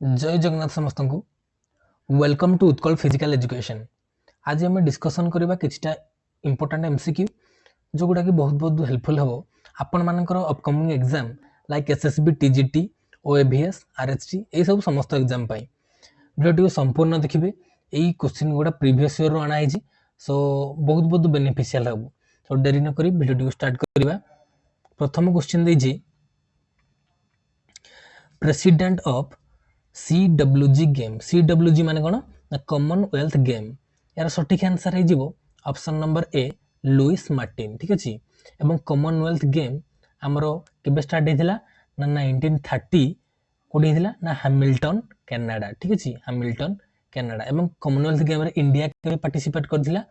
जय जगन्नाथ समस्त को welcome to Utkal physical education. आज आम डिस्कसन करबा किछटा इंपोर्टेंट एमसीक्यू जो गुडा कि बहुत बहुत हेल्पफुल हम आपण मानकर upcoming exam like SSB TGT OAVS RHT ए सब समस्त एग्जाम पाई वीडियो संपूर्ण देखिए। यही क्वेश्चन गुडा प्रीवियस ईयर आना है सो बहुत बहुत बेनिफिशियल हम। तो डेरी न करी वीडियो स्टार्ट करबा। प्रथम क्वेश्चन देजी president of CWG game. CWG माने कौन ना कॉमनवेल्थ गेम। यार सठिक आंसर है जीवो option number A Louis Martin. ठीक अछि। एवं कॉमनवेल्थ गेम हमरो केबे स्टार्ट हेतिला ना 1930 कोडी हेतिला ना हैमिल्टन कनाडा। ठीक अछि हैमिल्टन कनाडा। एवं कॉमनवेल्थ गेम रे इंडिया केबे पार्टिसिपेट करथिला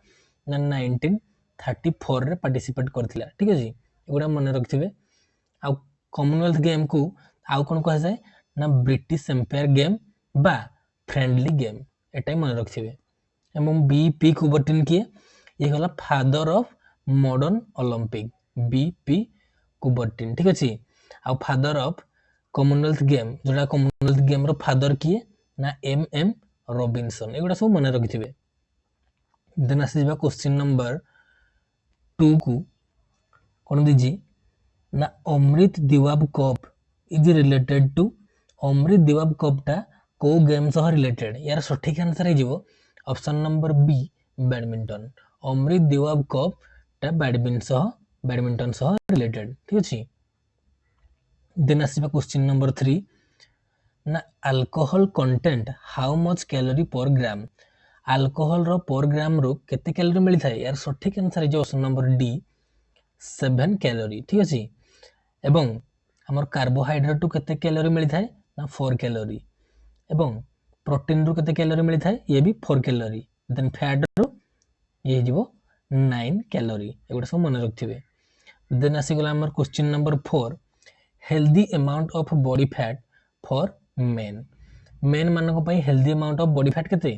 ना 1934 रे पार्टिसिपेट करथिला। ठीक अछि एगुडा मन रखथिबे। आ कॉमनवेल्थ गेम को आउ कोन कह जाय ना ब्रिटिश एम्पायर गेम बा फ्रेंडली गेम एटाई मन रखिबे। एवं बीपी कुबर्टिन किए ये गला father of modern Olympic B P Coubertin. ठीक अछि। आ फादर ऑफ कॉमनवेल्थ गेम जोड़ा कॉमनवेल्थ गेम रो फादर किए ना एम रॉबिन्सन। एगुडा सब मन रखिबे। देन आसीबा क्वेश्चन नंबर 2 को कोन दिजी ना Amrit Diwan cup is related to Amrit Diwan cup टा को गेम सह रिलेटेड। यार सठिक आंसर है ऑप्शन नंबर बी बैडमिंटन। अमृत दिवाब कप टा बैडमिंटन सह रिलेटेड। ठीक अछि। देन आसीबा क्वेश्चन नंबर 3 ना alcohol content how much calorie पर ग्राम। अल्कोहल रो पर ग्राम रो केते कैलोरी मिली थाए। यार सठिक आंसर है ऑप्शन नंबर डी 7 कैलोरी। ठीक अछि। एवं हमर कार्बोहाइड्रेट टू केते कैलोरी मिली थाए ना 4 कैलोरी। एवं प्रोटीन रु केते कैलोरी मिली थाए ये भी 4 कैलोरी। देन फैट रु ये जीवो 9 कैलोरी। एगुडा सब मन रखथिबे। देन आसी गला हमर question number 4 healthy amount of body fat for main. Main मानक पई healthy amount of body fat केते।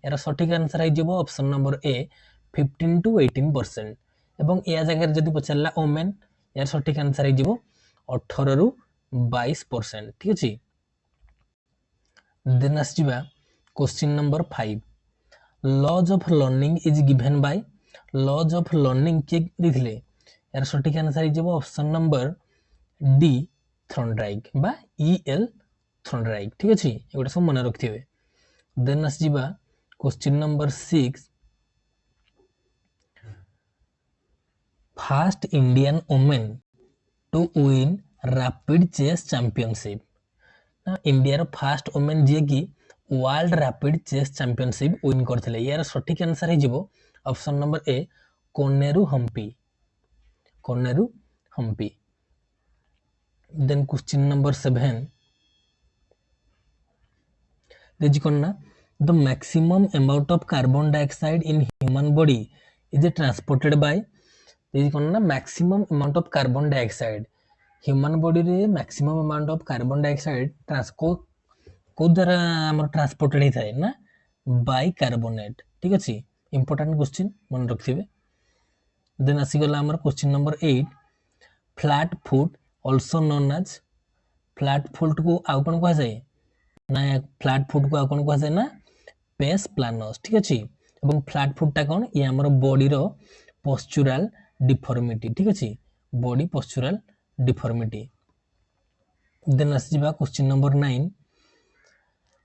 यार सठिक आंसर है जीवो ऑप्शन नंबर ए 15 टू 18%। एवं या जगह जदि पचरला ओमेन यार सठिक आंसर है जीवो 18 रु 22%। ठीक अछि। देन आसीबा question number 5 laws of learning is given by. Laws of learning के दिथिले। यार सठिक आंसर है जीवो ऑप्शन नंबर डी थॉर्नडाइक बा EL थॉर्नडाइक। ठीक अछि एगुडा सब मन रखथिबे। देन आसीबा question number 6 first Indian women to win rapid chess championship. ना इंडिया रो फर्स्ट वुमेन जे कि world rapid chess championship win करथिले। यार सठिक आंसर है जीवो option number A Koneru Humpy. Koneru Humpy. Then question number 7 देजी कोन the maximum amount of carbon dioxide in human body is transported by। देजी कोन maximum amount of carbon dioxide human body रे maximum amount of carbon dioxide को द्वारा हमर ट्रांसपोर्टेड ही थाए ना बाय कार्बोनेट। ठीक अछि इंपोर्टेंट क्वेश्चन मन रखथिबे। देन आसी गला हमर question number 8 flat foot also known as. Flat foot को आउ कोन कहा जाय ना फ्लैट फुट को आउ कोन कहा जाय ना पेस प्लानस। ठीक अछि। एवं फ्लैट फुट टा कोन ये हमर बॉडी रो पोस्चुरल डिफॉर्मिटी। ठीक अछि बॉडी पोस्चुरल डिफॉर्मिटी। देन आसीबा question number 9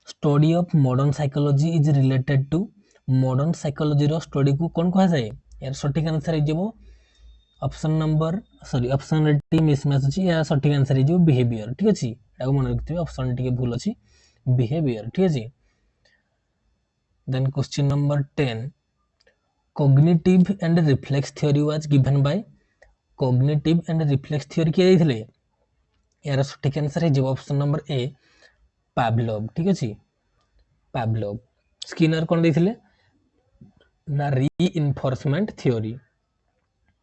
study of modern psychology is related to. Modern psychology रो स्टडी को कोन कहा जाय। यार सठिक आंसर है जेबो ऑप्शन नंबर ऑप्शन टी मिसमैच अछि। या सठिक आंसर है जेबो बिहेवियर। ठीक अछि एगो मन रखथिबे ऑप्शन टी के भूल अछि बिहेवियर। ठीक अछि। Then question number 10 cognitive and reflex theory was given by। cognitive and reflex theory किए देथिले। यार सठिक आंसर है जेबो ऑप्शन नंबर ए पावलोव। ठीक अछि पावलोव। स्किनर कोन देथिले ना रीइंफोर्समेंट थ्योरी।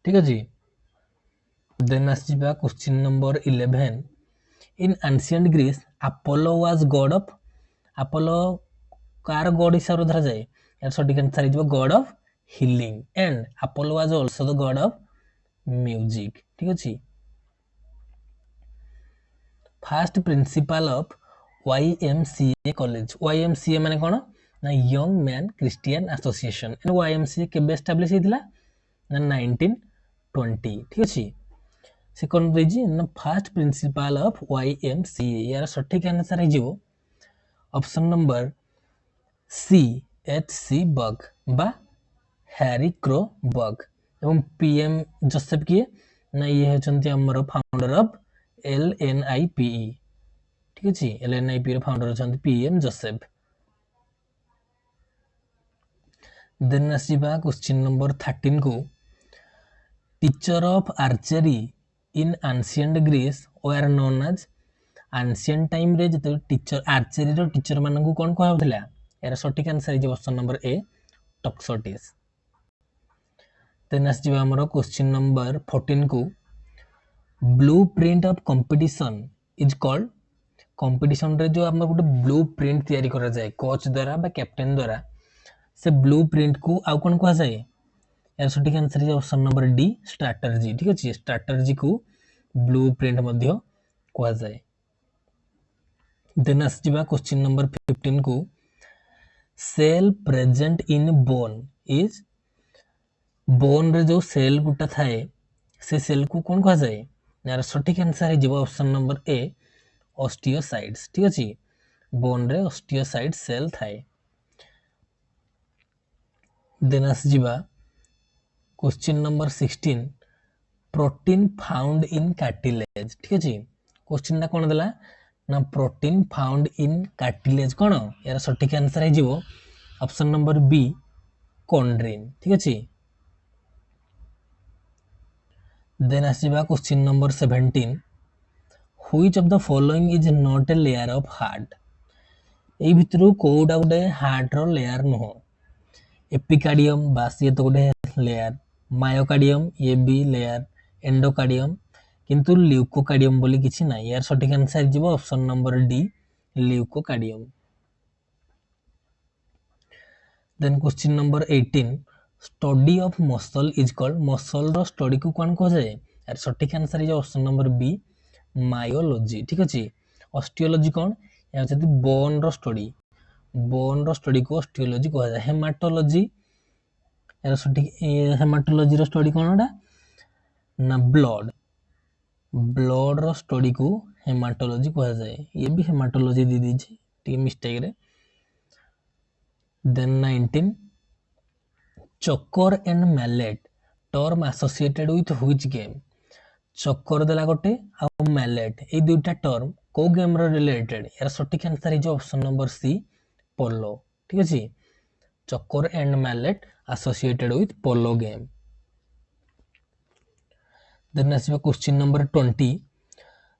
ठीक अछि। देन आसीबा question number 11 in ancient Greece Apollo was god of. Apollo कार गॉड हिसाब धरा जाए। यार सठिक आंसर है god of healing and Apollo was also the god of music. ठीक अछि। First principal of YMCA college YMCA माने कोन ना Young Man Christian Association and YMCA केबे एस्टैब्लिश हेतिला ना 1920 ठीक अछि से कोन देजी ना फर्स्ट प्रिंसिपल ऑफ YMCA यार सठिक आंसर हे जिवो ऑप्शन नंबर सी HC बग बा हैरी क्रो बग एवं पीएम जोसेफ किए ना ये होचंती हमर फाउंडर ऑफ LNIPE ठीक अछि LNIPE रो फाउंडर होचंती पीएम जोसेफ देन आसीबा क्वेश्चन नंबर 13 को teacher of archery in ancient Greece were known as ancient time रे जते टीचर आर्चरी रो टीचर मानन को कोन कहौ थिला यार सठिक आंसर जे option number A toxotes then आसीबा हमरो क्वेश्चन नंबर 14 को blueprint of competition is called competition रे जो हम गोटे ब्लूप्रिंट तैयारी करा जाय कोच द्वारा बा कैप्टन द्वारा से ब्लूप्रिंट को आउ कोन कहै जाय यार सठिक आंसर जे ऑप्शन नंबर डी स्ट्रैटेजी ठीक अछि स्ट्रैटेजी को ब्लूप्रिंट मध्ये कहै जाय देन आसीबा क्वेश्चन नंबर 15 को cell present in bone is bone रे जो सेल गुटा थाए से सेल को कोन कहै जाय यार सठिक आंसर हे जिवो ऑप्शन नंबर ए ऑस्टियोसाइड्स ठीक अछि बोन रे ऑस्टियोसाइड सेल थाए देन आस जिबा question number 16 protein found in cartilage ठीक अछि क्वेश्चन ना कोन देला ना प्रोटीन फाउंड इन कार्टिलेज कोन यार सठिक आंसर हे जिवो ऑप्शन नंबर बी कॉन्ड्रिन ठीक अछि देन आसीबा question number 17 which of the following is not a layer of heart ए भितरु कोडा गोटे हार्ट रो लेयर नो एपिकार्डियम बास ये तो गोटे लेयर मायोकार्डियम ये भी लेयर एंडोकार्डियम किंतु ल्यूकोकार्डियम बोली किछि ना यार सठिक आंसर जिवो option number D leukocardium then question number 18 study of muscle is called muscle रो स्टडी को कोन कह जाय यार सठिक answer is option number B myology ठीक अछि ऑस्टियोलॉजी कोन या जति बोन रो स्टडी को ऑस्टियोलॉजी कह जाय हेमाटोलॉजी यार सठिक हेमाटोलॉजी रो स्टडी कोनडा ना ब्लड रो स्टडी को हेमाटोलॉजी कह जाय ये भी हेमाटोलॉजी दे दीजिए टी मिस्टेक रे देन 19 चक्कर and mallet term associated with which game चक्कर देला गोटे आ मैलेट ए दुईटा टर्म को गेम रो रिलेटेड यार सठिक answer is option number C polo ठीक अछि chukker and mallet associated with polo game then आसीबा question number 20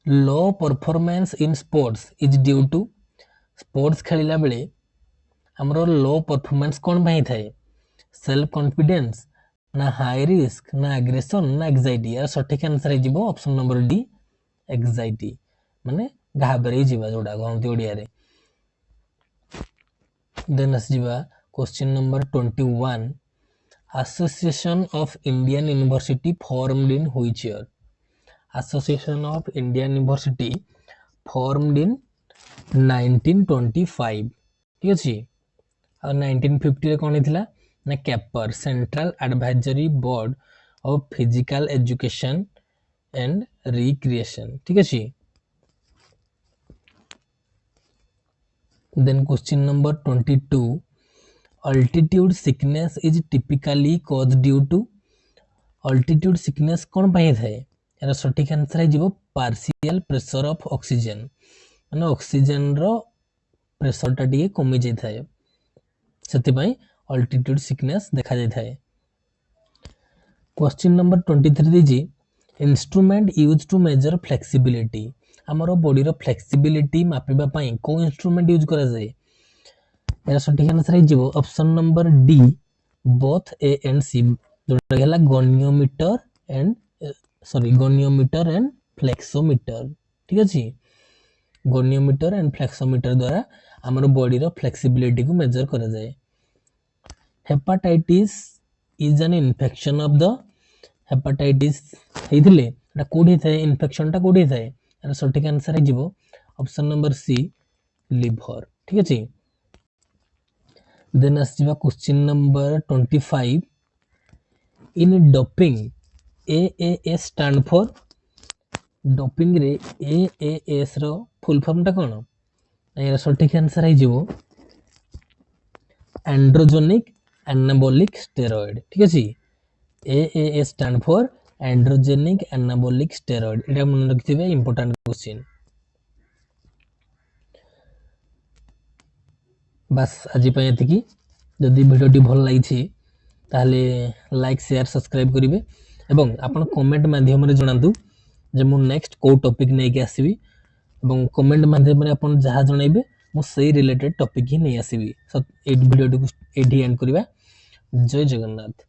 low performance in sports is due to sports खेलिला बेले हमरो लो परफॉर्मेंस कोन भाई थाए सेल्फ कॉन्फिडेंस ना हाई रिस्क ना एग्रेशन ना एंजाइटी यार सठिक आंसर जिवो ऑप्शन नंबर डी एंजाइटी माने घाबरे जिवा जोडा गंती ओडिया रे देन आस जिवा question number 21 association of Indian university formed in which year association of Indian university formed in 1925 ठीक अछि और 1950 रे कोन हितला ना कैपर central advisory board of physical education and recreation ठीक अछि then question number 22 altitude sickness is typically cause due to altitude sickness कोन पाई थाए यार सठिक आंसर है जिवो पार्शियल प्रेशर ऑफ ऑक्सीजन माने ऑक्सीजन रो प्रेशर टा टिके कमी जाय थाए सेति पई अल्टीट्यूड सिकनेस देखा जाय थाए क्वेश्चन नंबर 23 दीजी instrument use to measure flexibility हमरो बॉडी रो फ्लेक्सिबिलिटी मापिबा पई को इंस्ट्रूमेंट यूज करा जाय यार सठिक आंसर है जिवो option number D both A and C जोटा गेला गोनियोमीटर एंड फ्लेक्सोमीटर ठीक अछि गोनियोमीटर एंड फ्लेक्सोमीटर द्वारा हमरो बॉडी रो फ्लेक्सिबिलिटी को मेजर करा जाय hepatitis is an infection of the hepatitis हेथिले एटा कोडी थाए इन्फेक्शन टा कोडी थाए यार सठिक आंसर है जिवो ऑप्शन नंबर सी लिभर ठीक अच्छे। देन आसवा question number 25 in doping AAS stand for doping रे एएएस रो फुल फॉर्म टा कोन यार सठिक आंसर है जो एंड्रोजेनिक एनाबॉलिक स्टेरॉइड ठीक अच्छे। AAS stand for androgenic anabolic steroid एटा मन रखिथिबे इंपोर्टेंट क्वेश्चन। बस आज ये जदि भिडियोटी भल लगी ताहले लाइक शेयर सब्सक्राइब करेंगे एवं आपण कमेंट माध्यम रे जणातु जे मु नेक्स्ट को टॉपिक नै के आसीबी एवं कमेंट माध्यम रे आपण जहा जणाइबे मु सही रिलेटेड टॉपिक ही नै आसीबी। सो ए भिडियोटी को एडी एंड करबा। जय जगन्नाथ।